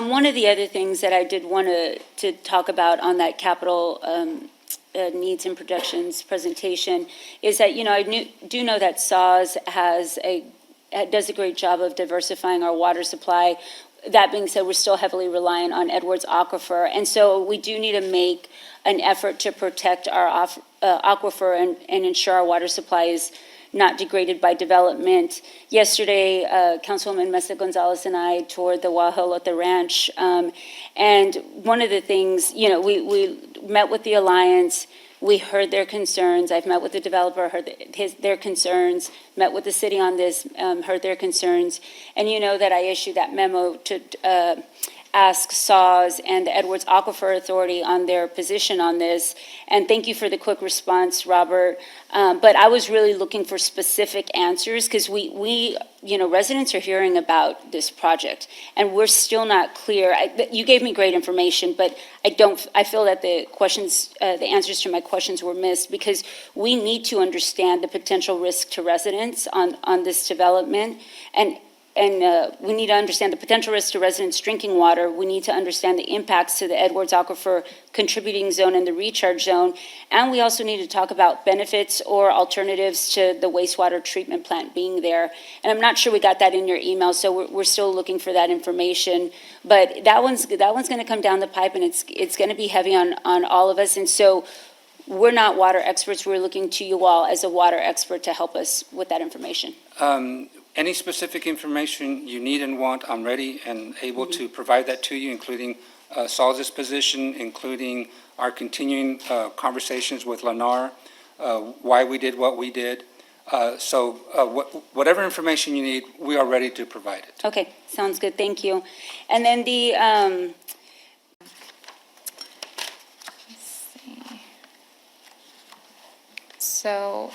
One of the other things that I did want to talk about on that capital needs and projections presentation is that, I do know that SAWS does a great job of diversifying our water supply. That being said, we're still heavily reliant on Edwards Aquifer, and so we do need to make an effort to protect our aquifer and ensure our water supply is not degraded by development. Yesterday, Councilwoman Mesa Gonzalez and I toured the Guajolote Ranch, and one of the things, we met with the Alliance. We heard their concerns. I've met with the developer, heard their concerns, met with the city on this, heard their concerns. And you know that I issued that memo to ask SAWS and the Edwards Aquifer Authority on their position on this. And thank you for the quick response, Robert. But I was really looking for specific answers because we residents are hearing about this project and we're still not clear. You gave me great information, but I feel that the answers to my questions were missed because we need to understand the potential risk to residents on this development. And we need to understand the potential risk to residents' drinking water. We need to understand the impacts to the Edwards Aquifer contributing zone and the recharge zone. And we also need to talk about benefits or alternatives to the wastewater treatment plant being there. And I'm not sure we got that in your email, so we're still looking for that information. But that one's going to come down the pipe, and it's going to be heavy on all of us. And so we're not water experts. We're looking to you all as a water expert to help us with that information. Any specific information you need and want, I'm ready and able to provide that to you, including SAWS's position, including our continuing conversations with Lennar, why we did what we did. So whatever information you need, we are ready to provide it. Okay, sounds good. Thank you. And then the let's see. So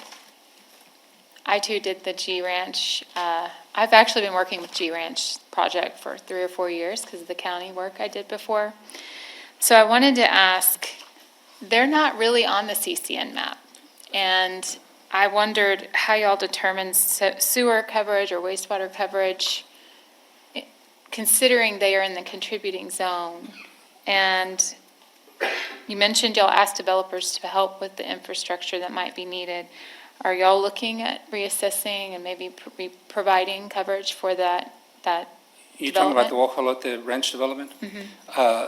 I too did the G Ranch. I've actually been working with G Ranch project for 3 or 4 years because of the county work I did before. So I wanted to ask, they're not really on the CCN map. And I wondered how y'all determine sewer coverage or wastewater coverage, considering they are in the contributing zone. And you mentioned y'all asked developers to help with the infrastructure that might be needed. Are y'all looking at reassessing and maybe providing coverage for that You're talking about the Guajolote Ranch development? Mm-hmm.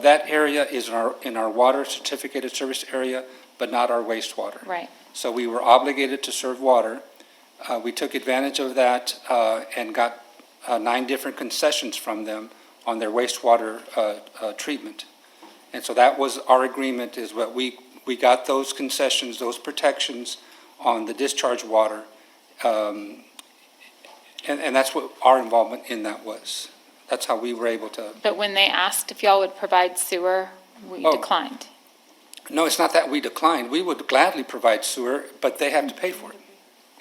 That area is in our water certificated service area, but not our wastewater. Right. So we were obligated to serve water. We took advantage of that and got 9 different concessions from them on their wastewater treatment. And so that was our agreement, is what we got those concessions, those protections on the discharge water, and that's what our involvement in that was. That's how we were able to. But when they asked if y'all would provide sewer, we declined. No, it's not that we declined. We would gladly provide sewer, but they have to pay for it.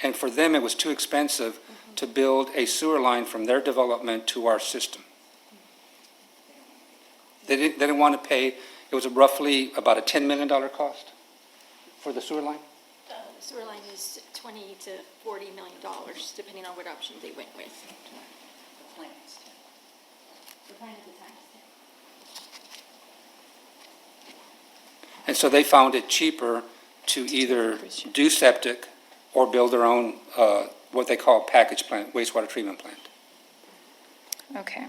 And for them, it was too expensive to build a sewer line from their development to our system. They didn't want to pay. It was roughly about a $10 million cost for the sewer line. The sewer line is $20 to $40 million, depending on what option they went with. And so they found it cheaper to either do septic or build their own, what they call package plant, wastewater treatment plant. Okay.